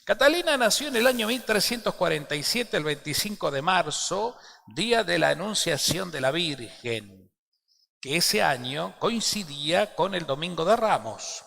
Catalina nació en el año 1347, el 25 de marzo, día de la Anunciación de la Virgen, que ese año coincidía con el Domingo de Ramos,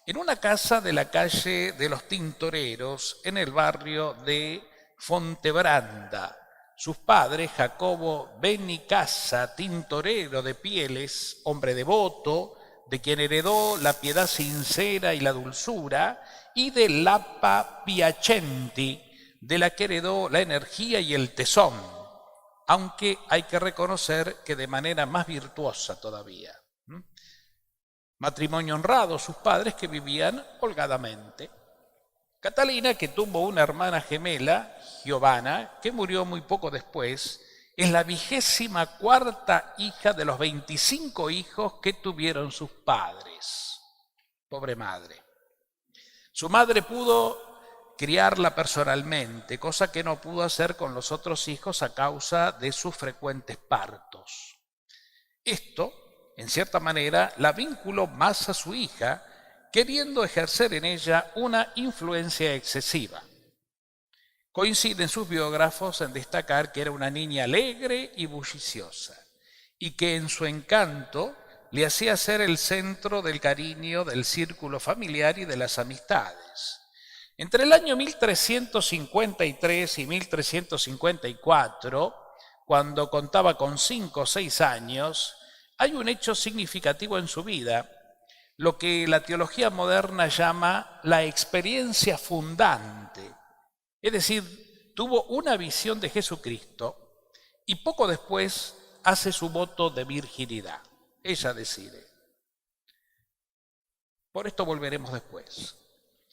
en una casa de la calle de los Tintoreros, en el barrio de Fontebranda. Sus padres, Jacobo Benicasa, tintorero de Pieles, hombre devoto, de quien heredó la piedad sincera y la dulzura, y de Lapa Piacenti, de la que heredó la energía y el tesón, aunque hay que reconocer que de manera más virtuosa todavía. Matrimonio honrado, sus padres que vivían holgadamente. Catalina, que tuvo una hermana gemela, Giovanna, que murió muy poco después, es la 24ª hija de los 25 hijos que tuvieron sus padres. Pobre madre. Su madre pudo criarla personalmente, cosa que no pudo hacer con los otros hijos a causa de sus frecuentes partos. Esto, en cierta manera, la vinculó más a su hija, queriendo ejercer en ella una influencia excesiva. Coinciden sus biógrafos en destacar que era una niña alegre y bulliciosa, y que en su encanto le hacía ser el centro del cariño del círculo familiar y de las amistades. Entre el año 1353 y 1354, cuando contaba con 5 o 6 años, hay un hecho significativo en su vida, lo que la teología moderna llama la experiencia fundante. Es decir, tuvo una visión de Jesucristo y poco después hace su voto de virginidad. Ella decide. Por esto volveremos después.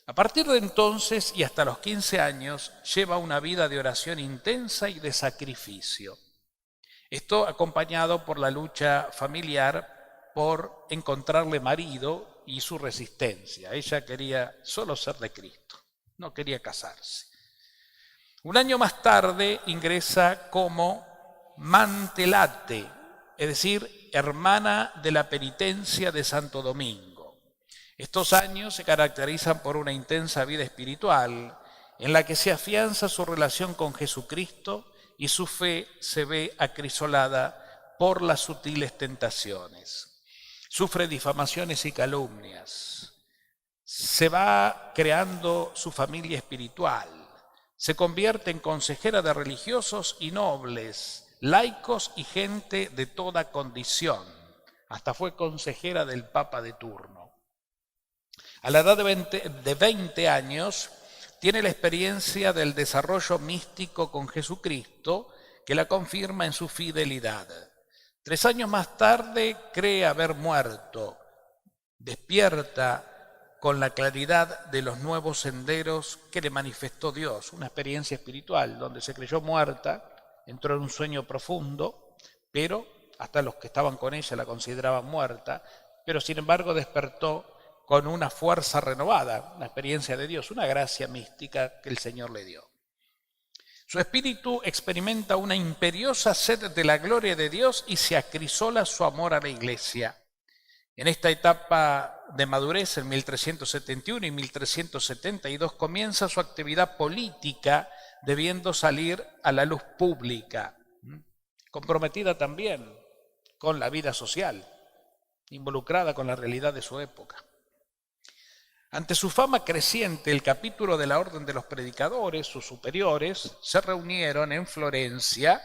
A partir de entonces y hasta los 15 años lleva una vida de oración intensa y de sacrificio. Esto acompañado por la lucha familiar por encontrarle marido y su resistencia. Ella quería solo ser de Cristo, no quería casarse. Un año más tarde ingresa como mantelate, es decir, hermana de la penitencia de Santo Domingo. Estos años se caracterizan por una intensa vida espiritual en la que se afianza su relación con Jesucristo y su fe se ve acrisolada por las sutiles tentaciones. Sufre difamaciones y calumnias. Se va creando su familia espiritual. Se convierte en consejera de religiosos y nobles, laicos y gente de toda condición. Hasta fue consejera del Papa de turno. A la edad de 20 años, tiene la experiencia del desarrollo místico con Jesucristo, que la confirma en su fidelidad. 3 años más tarde cree haber muerto. Despierta con la claridad de los nuevos senderos que le manifestó Dios, una experiencia espiritual donde se creyó muerta, entró en un sueño profundo, pero hasta los que estaban con ella la consideraban muerta, pero sin embargo despertó con una fuerza renovada, una experiencia de Dios, una gracia mística que el Señor le dio. Su espíritu experimenta una imperiosa sed de la gloria de Dios y se acrisola su amor a la Iglesia. En esta etapa de madurez, en 1371 y 1372, comienza su actividad política, debiendo salir a la luz pública, comprometida también con la vida social, involucrada con la realidad de su época. Ante su fama creciente, el capítulo de la Orden de los Predicadores, sus superiores, se reunieron en Florencia,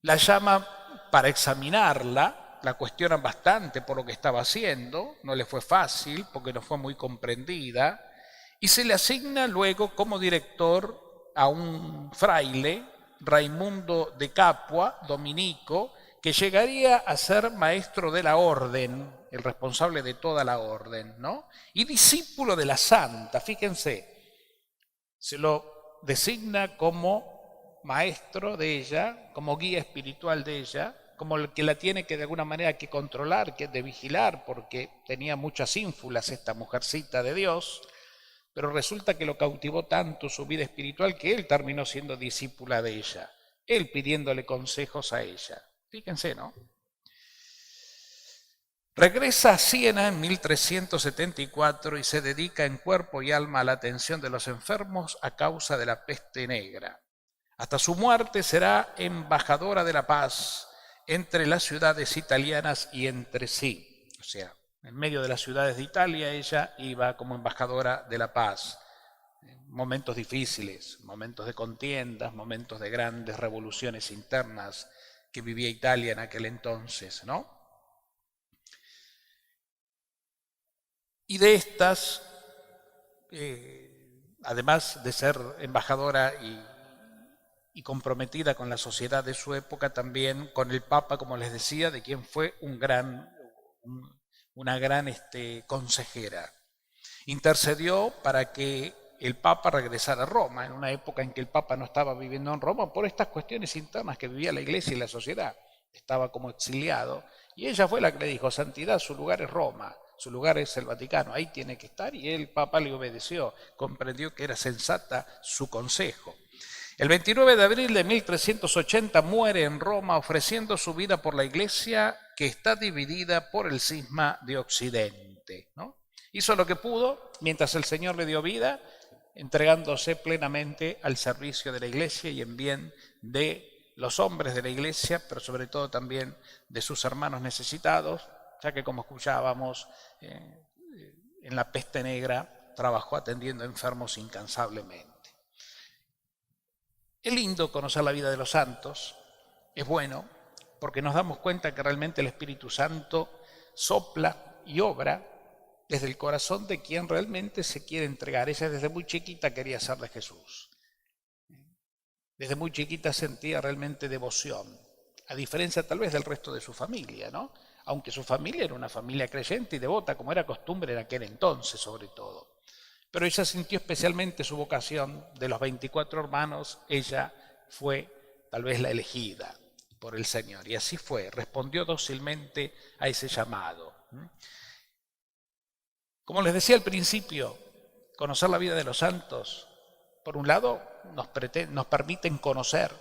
la llama para examinarla, la cuestionan bastante por lo que estaba haciendo, no le fue fácil porque no fue muy comprendida, y se le asigna luego como director a un fraile, Raimundo de Capua, dominico, que llegaría a ser maestro de la orden, el responsable de toda la orden, ¿no? Y discípulo de la santa, fíjense, se lo designa como maestro de ella, como guía espiritual de ella, como el que la tiene que de alguna manera que controlar, que de vigilar, porque tenía muchas ínfulas esta mujercita de Dios, pero resulta que lo cautivó tanto su vida espiritual que él terminó siendo discípula de ella, él pidiéndole consejos a ella. Fíjense, ¿no? Regresa a Siena en 1374 y se dedica en cuerpo y alma a la atención de los enfermos a causa de la peste negra. Hasta su muerte será embajadora de la paz entre las ciudades italianas y entre sí. O sea, en medio de las ciudades de Italia ella iba como embajadora de la paz. Momentos difíciles, momentos de contiendas, momentos de grandes revoluciones internas que vivía Italia en aquel entonces, ¿no? Y de estas, además de ser embajadora y comprometida con la sociedad de su época, también con el Papa, como les decía, de quien fue una gran consejera. Intercedió para que el Papa regresara a Roma, en una época en que el Papa no estaba viviendo en Roma por estas cuestiones internas que vivía la Iglesia y la sociedad. Estaba como exiliado. Y ella fue la que le dijo: santidad, su lugar es Roma, su lugar es el Vaticano, ahí tiene que estar. Y el Papa le obedeció, comprendió que era sensata su consejo. El 29 de abril de 1380 muere en Roma ofreciendo su vida por la Iglesia, que está dividida por el cisma de Occidente, ¿no? Hizo lo que pudo mientras el Señor le dio vida, entregándose plenamente al servicio de la Iglesia y en bien de los hombres de la Iglesia, pero sobre todo también de sus hermanos necesitados, ya que, como escuchábamos, en la peste negra trabajó atendiendo enfermos incansablemente. Es lindo conocer la vida de los santos, es bueno, porque nos damos cuenta que realmente el Espíritu Santo sopla y obra desde el corazón de quien realmente se quiere entregar. Ella desde muy chiquita quería ser de Jesús. Desde muy chiquita sentía realmente devoción, a diferencia tal vez del resto de su familia, ¿no? Aunque su familia era una familia creyente y devota, como era costumbre en aquel entonces sobre todo. Pero ella sintió especialmente su vocación. De los 24 hermanos, ella fue tal vez la elegida por el Señor. Y así fue, respondió dócilmente a ese llamado. Como les decía al principio, conocer la vida de los santos, por un lado, nos permiten conocer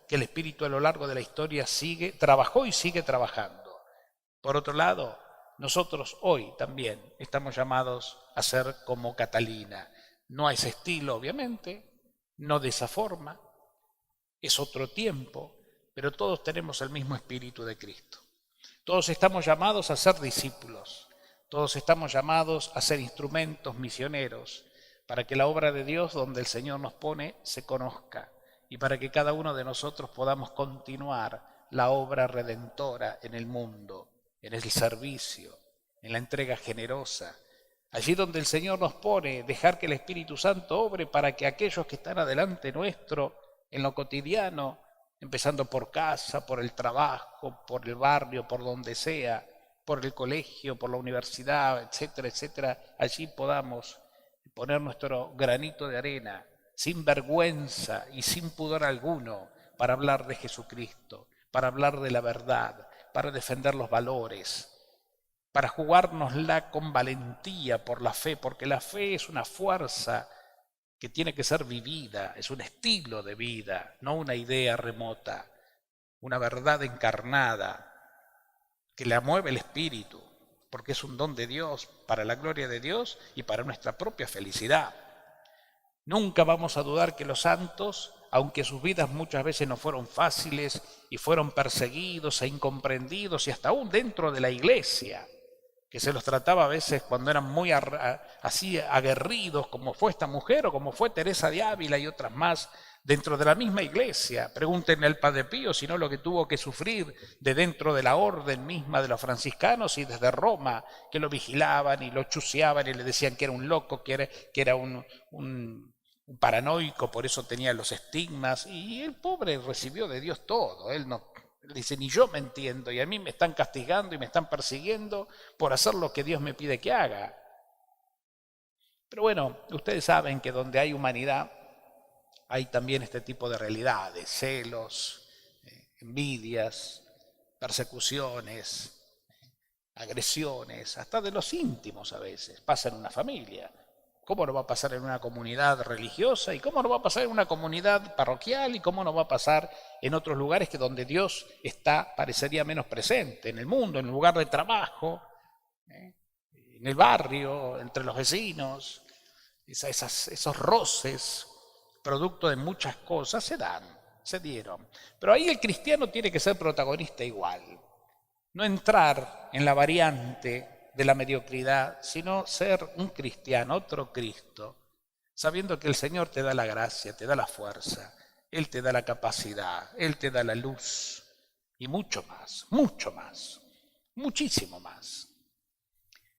que el Espíritu a lo largo de la historia trabajó y sigue trabajando. Por otro lado, nosotros hoy también estamos llamados a ser como Catalina. No a ese estilo, obviamente, no de esa forma, es otro tiempo, pero todos tenemos el mismo Espíritu de Cristo. Todos estamos llamados a ser discípulos, todos estamos llamados a ser instrumentos misioneros, para que la obra de Dios donde el Señor nos pone se conozca y para que cada uno de nosotros podamos continuar la obra redentora en el mundo, en el servicio, en la entrega generosa. Allí donde el Señor nos pone, dejar que el Espíritu Santo obre para que aquellos que están adelante nuestro, en lo cotidiano, empezando por casa, por el trabajo, por el barrio, por donde sea, por el colegio, por la universidad, etcétera, etcétera, allí podamos poner nuestro granito de arena, sin vergüenza y sin pudor alguno, para hablar de Jesucristo, para hablar de la verdad, para defender los valores, para jugárnosla con valentía por la fe, porque la fe es una fuerza que tiene que ser vivida, es un estilo de vida, no una idea remota, una verdad encarnada que la mueve el espíritu, porque es un don de Dios, para la gloria de Dios y para nuestra propia felicidad. Nunca vamos a dudar que los santos, aunque sus vidas muchas veces no fueron fáciles y fueron perseguidos e incomprendidos y hasta aún dentro de la iglesia, que se los trataba a veces cuando eran muy así aguerridos, como fue esta mujer o como fue Teresa de Ávila y otras más, dentro de la misma iglesia. Pregúntenle al Padre Pío, si no, lo que tuvo que sufrir de dentro de la orden misma de los franciscanos y desde Roma, que lo vigilaban y lo chuceaban y le decían que era un loco, que era un paranoico, por eso tenía los estigmas, y el pobre recibió de Dios todo. Él dice: ni yo me entiendo, y a mí me están castigando y me están persiguiendo por hacer lo que Dios me pide que haga. Pero bueno, ustedes saben que donde hay humanidad hay también este tipo de realidades: celos, envidias, persecuciones, agresiones, hasta de los íntimos a veces. Pasa en una familia. ¿Cómo no va a pasar en una comunidad religiosa? ¿Y cómo no va a pasar en una comunidad parroquial? ¿Y cómo no va a pasar en otros lugares que donde Dios está, parecería menos presente? En el mundo, en el lugar de trabajo, En el barrio, entre los vecinos, esos roces, producto de muchas cosas, se dieron. Pero ahí el cristiano tiene que ser protagonista igual. No entrar en la variante de la mediocridad, sino ser un cristiano, otro Cristo, sabiendo que el Señor te da la gracia, te da la fuerza, Él te da la capacidad, Él te da la luz y mucho más, muchísimo más.